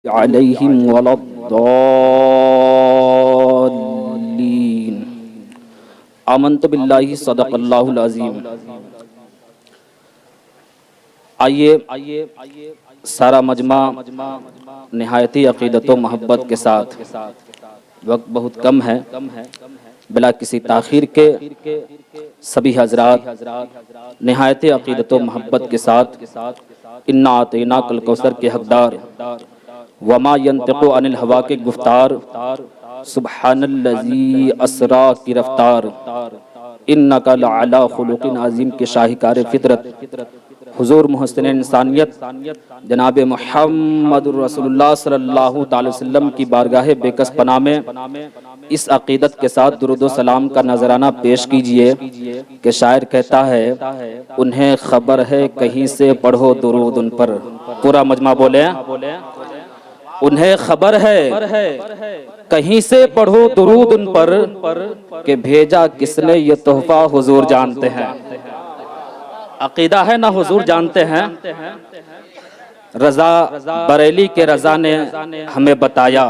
अलैहिम वलद्दाल्लीन। आमन्तु बिल्लाहि सदक़ल्लाहुल अज़ीम। आइए सारा मजमा निहायती अक़ीदत व मोहब्बत के साथ, वक्त बहुत कम है, बिला किसी ताख़ीर के सभी हज़रात निहायती अक़ीदत व मोहब्बत के साथ इन्ना आतैनाकल कौसर के हक़दार वमा यंतिक़ु अनिल हवा के गुफ्तार सुब्हानल्लज़ी असरा की रफ्तार इन्नका लअला खुलुक़िन अज़ीम के शाहिकार फ़ितरत हुज़ूर मुहस्सिन इंसानियत जनाब मुहम्मदुर रसूलुल्लाह सल्लल्लाहु अलैहि वसल्लम की बारगाह बेकस पनाह में इस अक़ीदत के साथ दुरूद व सलाम का नजराना पेश कीजिए कि शायर कहता है, उन्हें खबर है कहीं से पढ़ो दुरूद उन पर। पूरा मजमा बोले, उन्हें खबर है कहीं से पढ़ो दुरूद उन पर कि भेजा किसने ये तोहफा हुजूर जानते हैं। अकीदा है ना हुजूर जानते हैं। रजा बरेली के रजा ने हमें बताया,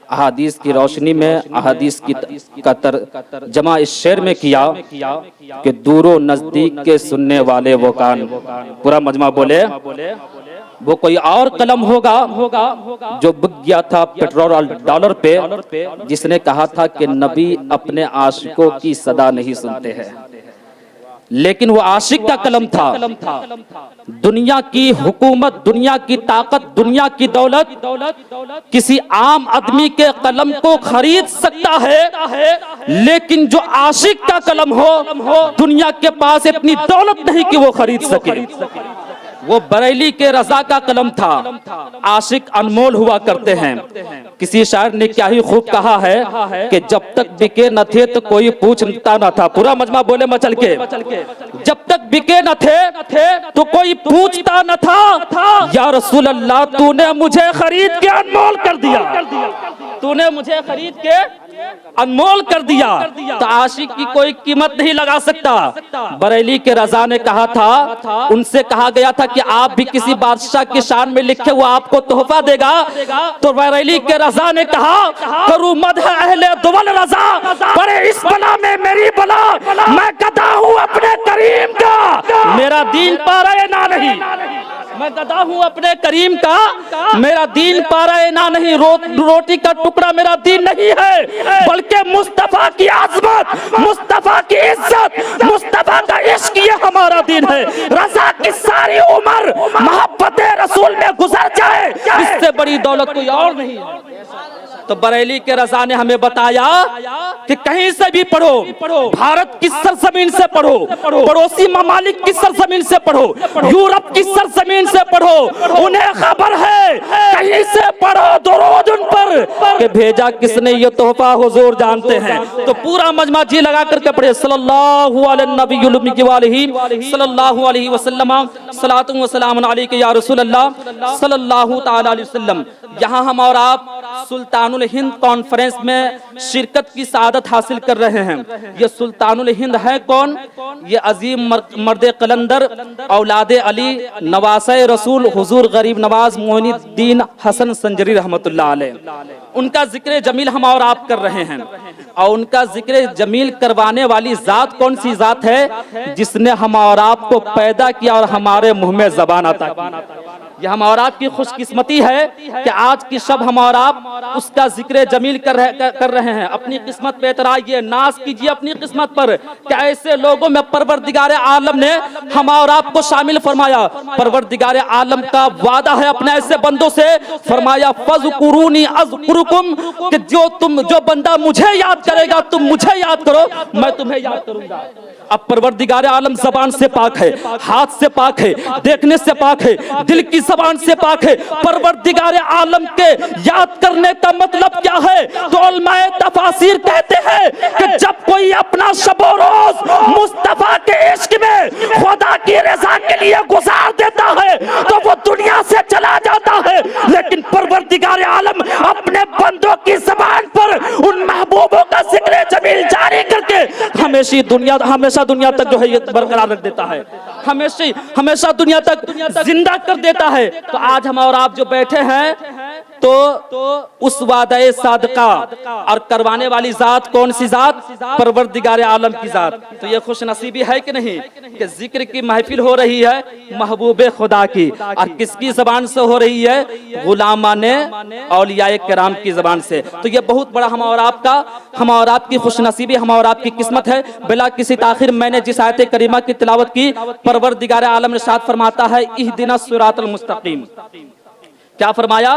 अहादीस की रोशनी में अहादीस की जमा इस शेर में किया कि दूरो नजदीक के सुनने वाले वो कान। पूरा मजमा बोले, वो कोई और कलम होगा जो बिक गया था पेट्रोल और डॉलर पे, जिसने कहा था कि नबी अपने आशिकों की सदा नहीं सुनते हैं, लेकिन वो आशिक का कलम था। दुनिया की हुकूमत, दुनिया की ताकत, दुनिया की दौलत किसी आम आदमी के कलम को खरीद सकता है, लेकिन जो आशिक का कलम हो, दुनिया के पास इतनी दौलत नहीं कि वो खरीद सके। वो बरेली के रजा का कलम था। आशिक अनमोल हुआ करते हैं। किसी शायर ने क्या ही खूब कहा है कि जब तक बिके न थे तो कोई पूछता न था। पूरा मजमा बोले मचल के, जब तक बिके न थे तो कोई पूछता न था। या रसूल अल्लाह, तूने मुझे खरीद के अनमोल कर दिया, तूने मुझे खरीद के अनमोल कर दिया, तो आशिक की कोई कीमत नहीं लगा सकता। बरेली के रजा ने कहा था, उनसे कहा गया था कि आप भी किसी बादशाह की शान में लिखे हुआ आपको तोहफा देगा, तो बरेली के रजा ने कहा, करूं मदह अहले दुवल रजा, पड़े इस बला में मेरी बला, मैं गदा हूं अपने करीम का, मेरा दीन पारा ना नहीं। मैं गदा हूं अपने करीम का, मेरा दीन पारा ना नहीं। रोटी का टुकड़ा मेरा दीन नहीं है, बल्कि मुस्तफा की आज़मत, मुस्तफा की इज्जत, मुस्तफा का इश्क, ये हमारा दीन है। रजा की सारी उम्र मोहब्बत रसूल में गुजर जाए, इससे बड़ी दौलत कोई और नहीं है। तो बरेली के रजा ने हमें बताया कि कहीं से भी पढ़ो, भारत की सरजमीन से पढ़ो, पड़ोसी ममालिक की सरजमीन से पढ़ो, यूरोप की सरजमीन से पढ़ो, उन्हें खबर है कहीं से पढ़ो दुरूद उन पर कि भेजा किसने ये तोहफा हुजूर जानते हैं। तो पूरा मजमा जी लगा करके पढ़े, सल्लल्लाहु अलैहि वसल्लम, सलातु व सलामुन अलैका या रसूल अल्लाह सल्लल्लाहु तआला अलैहि वसल्लम। यहाँ हम और आप सुल्तानुल हिंद कॉन्फ्रेंस में शिरकत की सादत हासिल कर रहे हैं। ये सुल्तानुल हिंद है कौन? ये अजीम मर्द कलंदर, औलादे अली, नवासे रसूल हुजूर गरीब नवाज मोइनुद्दीन हसन संजरी रहमतुल्लाह अलैह। उनका जिक्र जमील हम और आप कर रहे हैं, और उनका जिक्र जमील करवाने वाली जात कौन सी जात है? जिसने हम और आपको पैदा किया और हमारे मुंह में जबान आता। यह हम और आपकी खुशकिस्मती है कि आज की शब हम और आप उसका जिक्र जमील कर रहे हैं। अपनी किस्मत पे इतराइए, नाज कीजिए अपनी किस्मत पर कि ऐसे लोगों में परवरदिगार आलम ने हम और आपको शामिल फरमाया। परवरदिगार आलम का वादा है अपने ऐसे बंदों से, फरमाया फज़कुरूनी अज़कुरुकुम, कि जो बंदा मुझे याद करेगा, तुम मुझे याद करो, मैं तुम्हें याद करूंगा। अब परवरदिगार आलम जबान से पाक है, हाथ से पाक है, देखने से पाक है, दिल की जबान से पाक है। परवरदिगार आलम के याद करने का मतलब क्या है? तो उलमाए तफासिर कहते हैं कि जब कोई अपना शबो रोज मुस्तफा के इश्क में खुदा की रजा के लिए गुजार देता है तो वो दुनिया से चला जाता है। लेकिन परवरदिगार आलम अपने बंदों की जबान पर उन महबूबों का जिक्र जमील जारी करके हमेशा दुनिया तक जो है ये बरकरार रख देता है, हमेशा दुनिया तक जिंदा कर देता है। तो आज हम और आप जो बैठे हैं तो उस वादे सादका और करवाने वाली जात कौन सी जात? परवरदिगार आलम की जात। तो ये खुश नसीबी है कि नहीं कि जिक्र की महफिल हो रही है महबूबे खुदा की, और किसकी जबान से हो रही है? गुलामाने औलियाए किराम की जबान से। तो ये बहुत बड़ा हम और आपकी खुश नसीबी, हम और आपकी किस्मत है। बिला किसी ताखिर मैंने जिस आयत करीमा की तिलावत की, परवरदिगार आलम ने साथ फरमाता है इहदिना सिरातल मुस्तकीम। क्या फरमाया?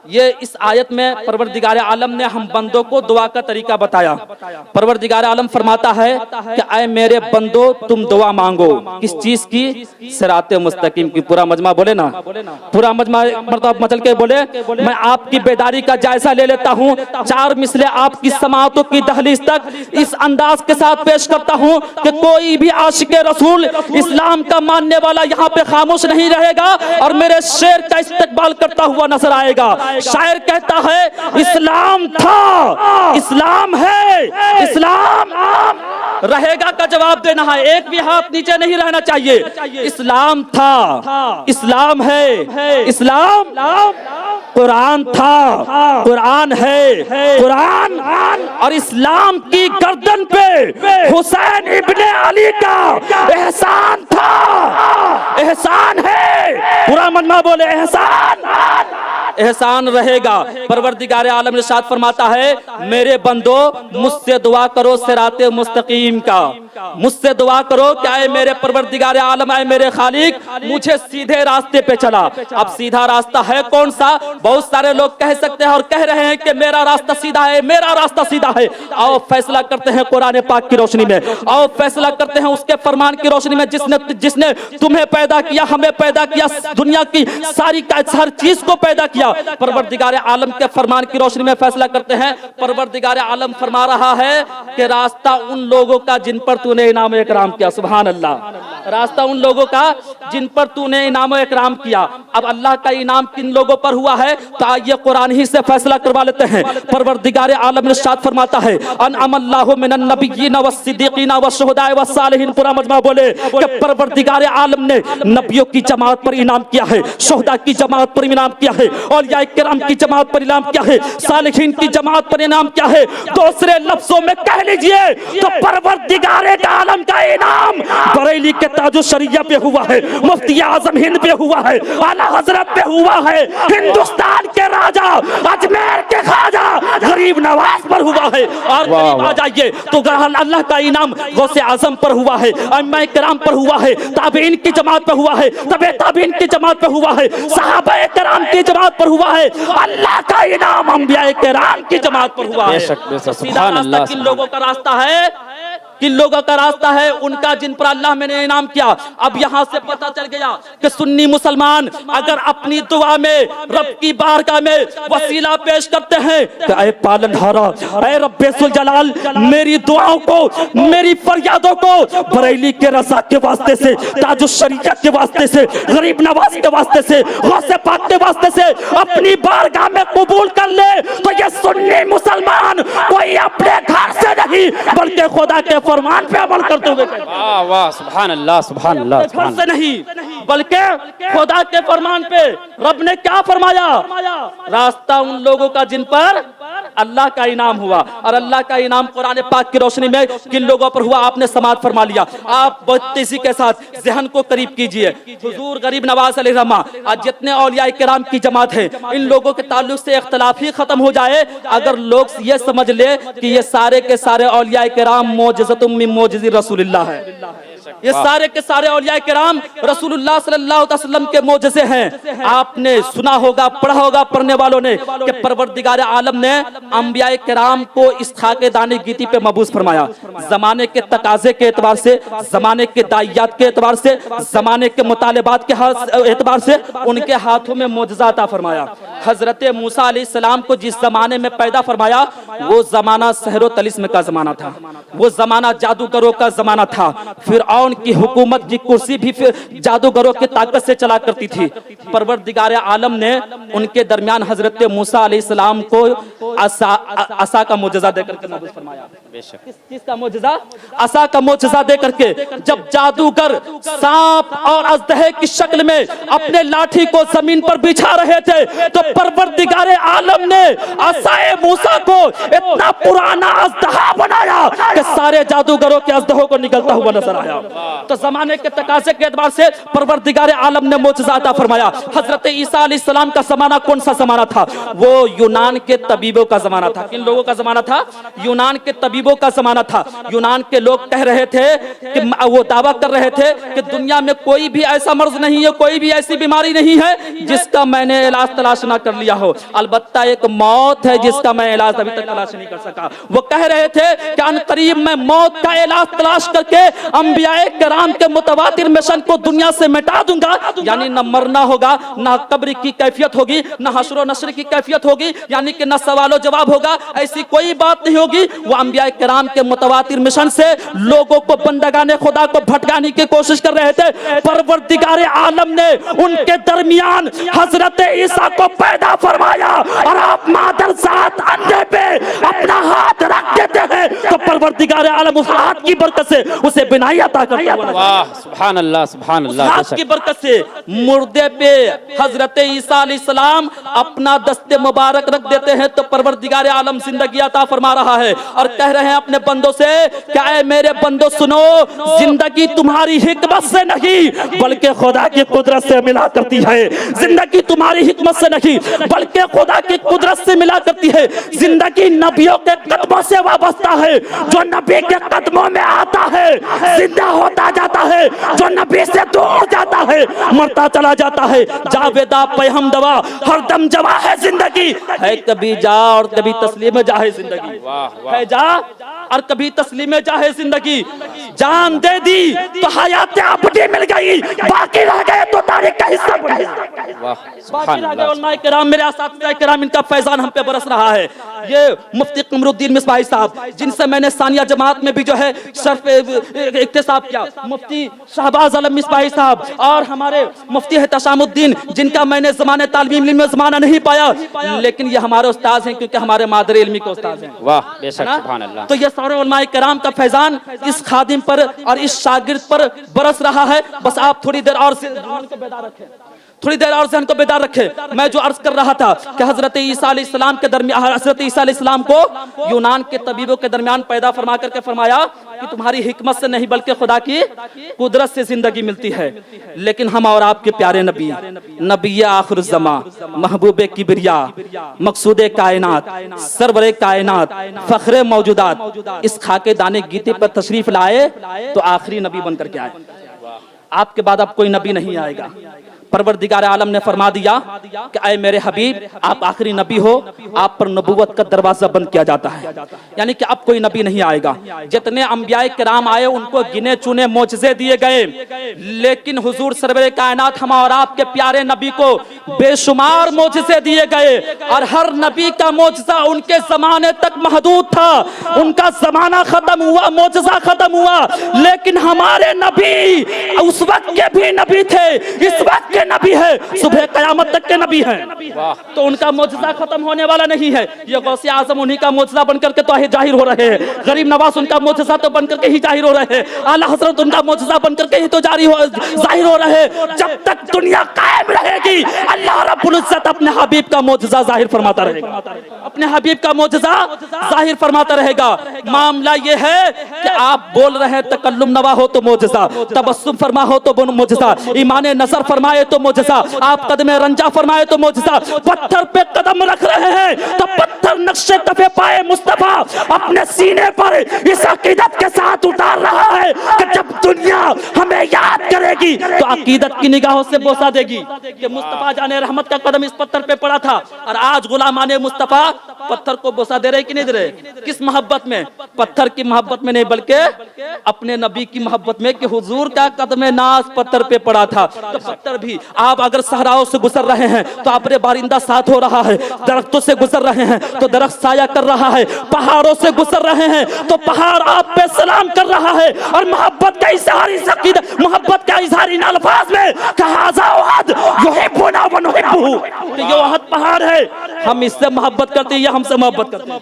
ये इस आयत में परवरदिगार आलम ने हम बंदों को दुआ का तरीका बताया। परवरदिगार आलम फरमाता है कि ऐ मेरे बंदो तुम दुआ मांगो, किस चीज की? सिराते मुस्तकीम की। पूरा मजमा बोले ना, पूरा मजमा मतलब मचल के बोले। मैं आपकी बेदारी का जायजा ले लेता हूँ, 4 मिसले आपकी समातों की दहलीज तक इस अंदाज के साथ पेश करता हूँ कि कोई भी आशिक रसूल इस्लाम का मानने वाला यहाँ पे खामोश नहीं रहेगा और मेरे शेर का इस्तकबाल करता हुआ नजर आएगा। शायर कहता है इस्लाम था, इस्लाम है, इस्लाम रहेगा का जवाब देना है, एक भी हाथ नीचे नहीं रहना चाहिए। इस्लाम था, इस्लाम है, इस्लाम कुरान था, कुरान है, कुरान और इस्लाम की गर्दन पे हुसैन इब्ने अली का एहसान था, एहसान है। पूरा मन्ना बोले एहसान रहेगा। परवरदिगार आलम ने साथ फरमाता है मेरे बंदो मुझसे दुआ करो सिराते मुस्तकीम का, मुझसे दुआ करो क्या है मेरे परवरदिगार आलम है मेरे खालिक मुझे सीधे रास्ते पे चला। अब सीधा रास्ता है कौन सा? बहुत सारे लोग कह सकते हैं और कह रहे हैं कि मेरा रास्ता सीधा है, मेरा रास्ता सीधा है। आओ फैसला करते हैं कुरान पाक की रोशनी में, आओ फैसला करते हैं उसके फरमान की रोशनी में जिसने तुम्हें पैदा किया, हमें पैदा किया, दुनिया की सारी हर चीज को पैदा किया। परवरदिगार आलम के फरमान की रोशनी में फैसला करते हैं। परवरदिगार आलम फरमा रहा है कि रास्ता उन लोगों का जिन पर तूने इनाम इकराम किया। सुभान अल्लाह। रास्ता उन लोगों का जिन पर तूने इनाम इकराम किया। अब अल्लाह का इनाम किन लोगों पर हुआ है? तो आइए कुरान ही से फैसला करवा लेते हैं। परवरदिगार आलम ने इरशाद फरमाता है अनअमल्लाहु मिनन नबिय्यीन वस्सिद्दीकीन वश्शुहदाए वस्सालिहीन। पूरा मजमा बोले कि परवरदिगार आलम ने नबियों की जमात पर इनाम किया है, शुहदा की जमात पर इनाम किया है, औलिया किराम की जमात पर इनाम किया है, सालिहीन की जमात पर इनाम किया है। दूसरे लफ्जों में कह लीजिए तो परवरदिगार आलम का इनाम बरेली के ताजो शरिया पे हुआ है, मुफ्ती आजम हिंद पे हुआ है, आला हजरत पे हुआ है, हिंदुस्तान के राजा अजमेर के खाजा गरीब नवाज पर हुआ है। और आ जाइए तो अल्लाह का इनाम गौसे आजम पर हुआ है, अम्मा किराम पर हुआ है, ताबीन की जमात पर हुआ है, तबे ताबीन की जमात पर हुआ है, सहाबा किराम की जमात पर हुआ है। अल्लाह का इनाम अंबिया किराम की जमात पर हुआ है। सीधा रास्ता किन लोगों का रास्ता है? किन लोगों का रास्ता है? उनका जिन पर अल्लाह ने इनाम किया। अब यहाँ से पता चल गया कि सुन्नी मुसलमान अगर अपनी दुआ में रब की बारगाह में वसीला पेश करते हैं कि ऐ पालनहारा, ऐ रब्बे सुल जलाल, मेरी दुआओं को, मेरी फरियादों को बरेली के रज़ा के वास्ते से, ताजुश शरीयत के वास्ते से, गरीब नवाज के वास्ते से, गौसे पाक के वास्ते से अपनी बारगाह में कबूल कर ले, तो ये सुन्नी मुसलमान कोई अपने घर से नहीं बल्कि खुदा के फरमान पे अमल करते हुए वाह वाह सुभान अल्लाह सुभान अल्लाह घर से नहीं बल्कि खुदा के फरमान पे। रब ने क्या फरमाया? रास्ता उन लोगों का जिन पर अल्लाह का इनाम हुआ। और अल्लाह का इनाम कुरान पाक की रोशनी में किन लोगों पर हुआ आपने समात फरमा लिया। आप बत्तीसी के साथ जहन को करीब कीजिए। हुजूर गरीब नवाज अलैहिर्रहमा आज जितने औलिया किराम की जमात है इन लोगों के ताल्लुक से इख्तलाफ ही खत्म हो जाए अगर लोग ये समझ ले कि ये सारे के सारे औलिया किराम मौजज़तुम मिन मौजिज़ि रसूलिल्लाह है। ये सारे के सारे औलिया किराम रसूलुल्लाह सल्लल्लाहु अलैहि वसल्लम के मौजज़े हैं। आपने सुना होगा, पढ़ा होगा पढ़ने वालों ने कि परवरदिगार आलम ने अंबिया किराम को इस खाके दाने गीती पे मबूस फरमाया। जमाने के तकाजे के एतबार से, जमाने के दाइयात के एतबार से, जमाने के मुतालिबात के एतबार से उनके हाथों में मौजज़ा अता फरमाया। हजरत मूसा अलैहिस्सलाम को जिस जमाने में पैदा फरमाया वो जमाना सहरो तलिस्म का जमाना था, वो जमाना जादूगरों का जमाना था। फिरऔन की हुकूमत की कुर्सी भी फिर जादूगरों की ताकत से चला करती थी। परवरदिगार आलम ने उनके दरमियान हजरत मूसा अलैहिस्सलाम को असा का मोजज़ा देकर के नाबूद फरमाया। किस चीज का मोजज़ा? असा का मोजज़ा देकर के। जब जादूगर सांप और अजदहे की शक्ल में अपने लाठी को जमीन पर बिछा रहे थे तो परवरदिगार आलम ने असाए मूसा को इतना पुराना अजदहा बनाया कि सारे जादूगरों के अजदहों को निकलता हुआ नजर आया। तो जमाने के तकाजे के एतबार से परवरदिगार आलम ने मोजज़ा अता फरमाया। हजरत ईसा अलैहिस्सलाम का जमाना कौन सा जमाना था? वो यूनान के तबीबों का जमाना था। किन लोगों का जमाना था? यूनान के तबीबों का जमाना था। यूनान के लोग कह रहे थे कि वो दावा कर रहे थे कि दुनिया में कोई भी ऐसा मर्ज नहीं है, कोई भी ऐसी बीमारी नहीं है जिसका मैंने इलाज तलाश ना कर लिया हो। अलबत्ता एक मौत है जिसका मैं इलाज अभी तक तलाश नहीं कर सका। वो कह रहे थे कि अनकरीब मैं मौत का इलाज तलाश करके अंबियाए किराम के मुतवातिर मिशन को दुनिया से मिटा दूंगा। यानी न मरना होगा, न कब्र की कैफियत होगी, न हश्र और नश्र की कैफियत होगी, यानी कि न सवालो जवाब होगा, ऐसी कोई बात नहीं होगी। वो अंबियाए किराम के मुतवातिर मिशन से लोगों को बंदगाने खुदा को भटकाने की कोशिश कर रहे थे। परवरदिगार आलम ने उनके दरमियान हजरत ईसा को पैदा फरमाया और आप मादर जात अंधे पे अपना हाथ रख देते हैं तो परवरदिगार आलम उस हाथ की बरकत से उसे बिनाई अता करता है। वाह सुभान अल्लाह, सुभान अल्लाह। हाथ की बरकत से मुर्दे पे हजरत ईसा अलैहिस्सलाम अपना दस्ते मुबारक रख देते हैं तो परवरदिगार आलम जिंदगी अता फरमा रहा है और कह रहे हैं अपने बंदों से, क्या है मेरे बंदो सुनो, जिंदगी तुम्हारी हिकमत से नहीं बल्कि खुदा की कुदरत से मिला करती है। जिंदगी तुम्हारी हिकमत से नहीं बल्कि खुदा की कुदरत से मिला करती है। जिंदगी नबियों के कदमों से वाबस्ता है। जो नबी के कदमों में आता है जिंदा होता जाता है, जो नबी से दूर जाता है मरता चला जाता है। जावेदा पैहम दवा हरदम जवा है जिंदगी, है कभी जा और कभी तस्लीम जा है जिंदगी, है जा और कभी तस्लीम जा है जिंदगी। जान दे दी तो हयात अबदी मिल गई, बाकी रह गए तो तारीख का हिस्सा बन गया। बाकी रह गए उलमाए किराम, मेरे असातिज़ाए किराम, इनका फैजान हम पे बरस रहा है। ये मुफ्ती कमरुद्दीन मिसबाही साहब जिनसे मैंने सानिया जमात में भी जो है शर्फ इक्तिसाब किया, मुफ्ती शहबाज आलम मिसबाही साहब और हमारे मुफ्ती तशामुद्दीन जिनका मैंने ज़माने तालीम इल्म में ज़माना नहीं पाया लेकिन ये हमारे उस्ताद हैं क्योंकि हमारे मादर इल्मी के उस्ताद हैं। वाह बेशक सुभान अल्लाह। तो ये सारे उलमाए किराम का फैजान इस खादिम पर और इस शागिर्द पर बरस रहा है। बस आप थोड़ी देर और से को बेदार रखें, थोड़ी देर और ज़हन को बेदार रखें। मैं जो अर्ज कर रहा था कि हजरत ईसा अलैहिस्सलाम के दरमियान, हजरत ईसा अलैहिस्सलाम को यूनान के तबीबों के दरमियान पैदा फरमा करके फरमाया कि तुम्हारी हिकमत से नहीं बल्कि खुदा की कुदरत से जिंदगी मिलती है। लेकिन हम और आपके प्यारे नबी, नबी आखिर ज़मा, महबूब किबरिया, मकसूद कायनात, सरवरे कायनात, फखरे मौजूदात इस खाके दाने गीते पर तशरीफ लाए तो आखिरी नबी बन करके आए। आपके बाद अब कोई नबी नहीं आएगा। परवरदिगार आलम ने फरमा दिया कि ऐ मेरे हबीब आप आखिरी नबी हो, आप पर नबूवत का दरवाजा बंद किया जाता है, यानी कि अब कोई नबी नहीं आएगा। जितने अंबियाए किराम आए उनको गिने चुने मोजज़े दिए गए, लेकिन हुजूर सरवरे कायनात हम और आपके प्यारे नबी को बेशुमार मोजज़े दिए गए और हर नबी का मोजज़ा उनके जमाने तक महदूद था। उनका जमाना खत्म हुआ, मोजज़ा खत्म हुआ, लेकिन हमारे नबी उस वक्त के भी नबी थे, इस वक्त के नबी है, सुबह कयामत तक के नबी हैं। तो उनका मोजज़ा खत्म होने वाला नहीं है। ये गौसे आज़म उन्हीं का मोजज़ा बनकर के तो जाहिर हो रहे हैं, गरीब नवाज उनका मोजज़ा तो बनकर के ही जाहिर हो रहे हैं, आला हज़रत उनका मोजज़ा बनकर के ही तो जाहिर हो रहे हैं। जब तक दुनिया कायम रहेगी अल्लाह रब्बुल इज्जत अपने हबीब का मोजज़ा जाहिर फरमाता रहेगा, अपने हबीब का मोजज़ा जाहिर फरमाता रहेगा। मामला ये है कि आप बोल रहे हैं तकल्लुम नवा हो तो मोजज़ा, तबस्सुम फरमा हो तो मोजज़ा, ईमान नज़र फरमाए तो मोजज़ा, आप कदम रंजा फरमाए तो मोजज़ा, पत्थर पे कदम रख रहे हैं तो पत्थर अगर नक्शे कफे पाए मुस्तफा अपने सीने पर इस अकीदत के साथ उतार रहा है कि जब दुनिया हमें याद करेगी तो अकीदत की निगाहों से बोसा देगी कि मुस्तफा जाने रहमत का कदम इस पत्थर पे पड़ा था और आज गुलामाने मुस्तफा पत्थर को बोसा दे रहे कि नहीं दे रहे? किस मोहब्बत में? पत्थर की मोहब्बत में नहीं, बल्कि अपने नबी की मोहब्बत में कि हुजूर का कदम नाज पत्थर पे पड़ा था। तो पत्थर भी आप अगर सहराओं से गुजर रहे हैं तो अपने बारिंदा साथ हो रहा है, दरख्तों से गुजर रहे हैं तो दरख्त साया कर रहा है, पहाड़ों से गुजर रहे हैं तो पहाड़ आप पे सलाम कर रहा है। और मोहब्बत का इजहार इस अकीदत, मोहब्बत का इजहार इन अल्फाज में कहाजा वहद युहिब्बुना व नुहिब्बुहु, ये वहद पहाड़ है, हम इससे मोहब्बत करते हैं, ये हमसे मोहब्बत करते हैं,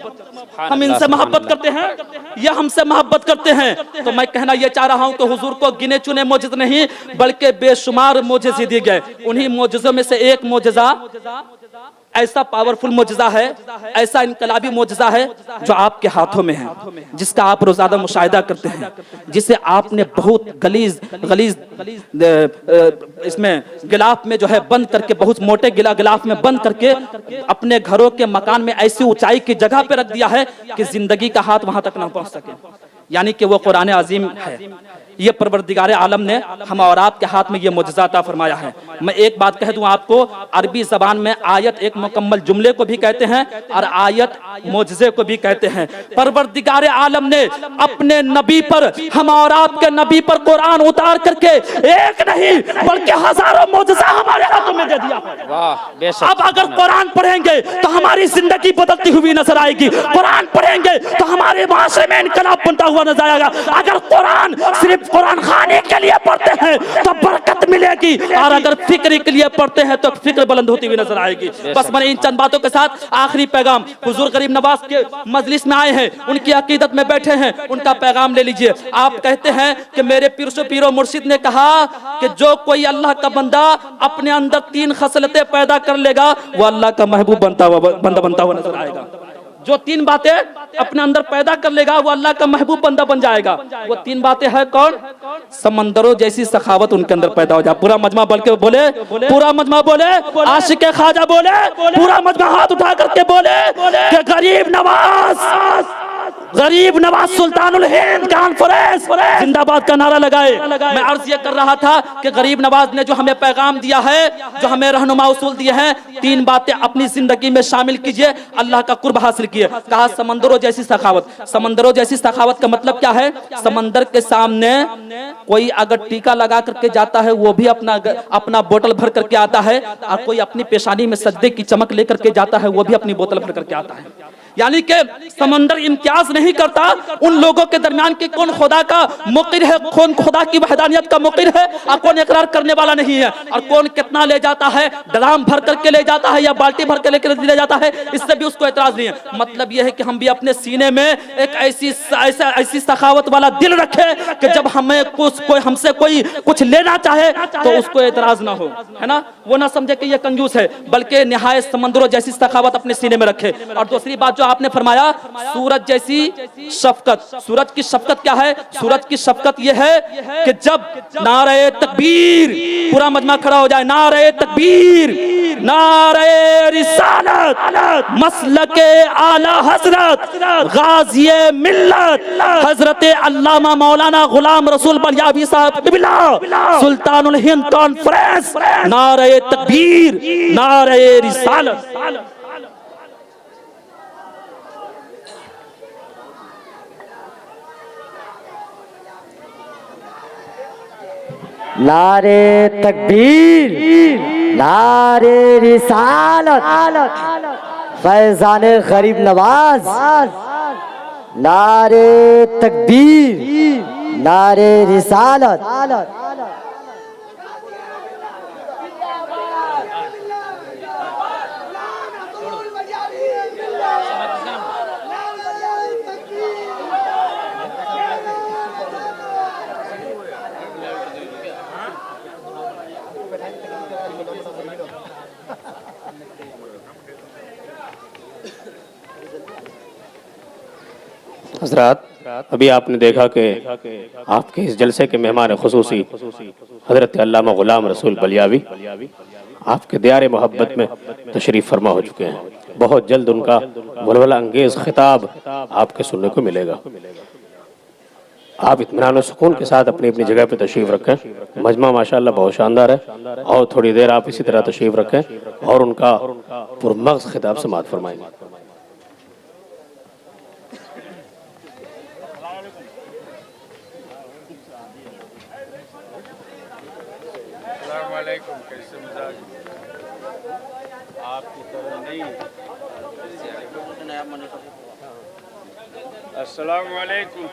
हम इनसे मोहब्बत करते हैं, ये हमसे मोहब्बत करते हैं। तो मैं कहना ये चाह रहा हूं कि हुजूर को गिने चुने मोजिज़ नहीं बल्कि बेशुमार मोजिज़े दिए गए। उन्हीं मोजिज़ों में से एक मोजिज़ा ऐसा पावरफुल मोजिज़ा है, ऐसा इनकलाबी मोजिज़ा है जो आपके हाथों में है, जिसका आप रोज़ाना मुशाहिदा करते हैं, जिसे आपने बहुत गलीज इसमें गिलाफ में जो है बंद करके, बहुत मोटे गिलाफ में बंद करके अपने घरों के मकान में ऐसी ऊंचाई की जगह पे रख दिया है कि जिंदगी का हाथ वहां तक ना पहुंच सके, यानी कि वो कुरान अजीम है। ये परवरदिगार आलम ने हम और आपके हाथ में ये मुजज़ा अता फरमाया है। मैं एक बात कह दूं आपको, अरबी ज़बान में आयत एक मुकम्मल जुमले को भी कहते हैं और आयत मुजज़े को भी कहते हैं। परवरदिगार आलम ने अपने नबी पर, हम और आपके नबी पर कुरान उतार करके एक नहीं बल्कि हजारों मुजज़ा हमारे हाथों में दे दिया है। वाह, बेशक। अब अगर कुरान पढ़ेंगे तो हमारी जिंदगी बदलती हुई नजर आएगी, कुरान पढ़ेंगे तो हमारे माशरे में इनकलाब बनता हुआ नजर आएगा। अगर कुरान सिर्फ कुरान खाने के लिए पढ़ते हैं तो बरकत मिलेगी, और अगर फिक्र के लिए पढ़ते हैं तो फिक्र बुलंद होती हुई नजर आएगी। बस मैंने इन चंद बातों के साथ आखिरी पैगाम, हुजूर गरीब नवाज के मजलिस में आए हैं, उनकी अकीदत में बैठे हैं, उनका पैगाम ले लीजिए। आप कहते हैं कि मेरे पीरो मुर्शिद ने कहा कि जो कोई अल्लाह का बंदा अपने अंदर 3 खसलतें पैदा कर लेगा वो अल्लाह का महबूब बनता हुआ नजर आएगा। जो 3 बातें अपने अंदर पैदा कर लेगा वो अल्लाह का महबूब बंदा बन जाएगा। वो 3 बातें हैं कौन? समंदरों जैसी सखावत उनके अंदर पैदा हो जाए। पूरा मजमा बोले, पूरा मजमा बोले, आशिक ख्वाजा बोले, पूरा मजमा हाथ उठा करके बोले कि गरीब नवाज सुल्तानुल हिंद कॉन्फ्रेंस जिंदाबाद का नारा लगाए। मैं अर्ज ये कर रहा था कि गरीब नवाज ने जो हमें पैगाम दिया है, जो हमें रहनुमा उसूल दिए हैं, 3 बातें अपनी जिंदगी में शामिल कीजिए, अल्लाह का कुर्ब हासिल किए। कहा समंदरों जैसी सखावत। समंदरों जैसी सखावत का मतलब क्या है? समंदर के सामने कोई अगर टीका लगा करके जाता है वो भी अपना बोतल भर करके आता है, और कोई अपनी पेशानी में सजदे की चमक लेकर के जाता है वो भी अपनी बोतल भर करके आता है। यानी कि समंदर इम्तियाज नहीं करता उन लोगों के दरमियान कि कौन खुदा का मुक़िर है, कौन खुदा की वहदानियत का मुक़िर है और कौन इकरार करने वाला नहीं है, और कौन कितना ले जाता है, ड्राम भर करके ले जाता है या बाल्टी भर के ले जाता है, इससे भी उसको एतराज नहीं है। मतलब यह है कि हम भी अपने सीने में एक ऐसी सखावत वाला दिल रखे कि जब हमें हमसे कोई कुछ लेना चाहे तो उसको एतराज ना हो, है ना, वो ना समझे कि ये कंजूस है, बल्कि निहायत समंदरों जैसी सखावत अपने सीने में रखे। और दूसरी बात आपने फरमाया सूरज जैसी शफकत। सूरज की शफकत क्या है? सूरज की शफकत यह है कि जब नारे तकबीर, पूरा मजमा खड़ा हो जाए, नारे तकबीर, नारे रिसालत, मसलके आला हजरत, गाज़िए मिल्लत हजरत अल्लामा मौलाना गुलाम रसूल बलियावी साहब क़िबला सुल्तानुल हिंद कॉन्फ्रेंस, नारे तकबीर, नारे रिसालत। नारे तकबीर, नारे रिसालत, फैज़ान गरीब नवाज, नारे तकबीर, नारे रिसालत। हज़रात, अभी आपने देखा कि आपके इस जलसे के मेहमान खुसूसी हज़रत अल्लामा गुलाम रसूल बलियावी आपके दियारे मोहब्बत में तशरीफ़ फरमा हो चुके हैं। बहुत जल्द उनका वलवला अंगेज़ खिताब आपके सुनने को मिलेगा। आप इत्मीनान और सुकून के साथ अपनी अपनी जगह पे तशरीफ़ रखें। मजमा माशाअल्लाह बहुत शानदार है और थोड़ी देर आप इसी तरह तशरीफ़ रखें और उनका पुरमग़्ज़ खिताब समाअत फरमाएंगे। कैसे मिजाज आपकी तरह नहीं। अस्सलाम वालेकुम।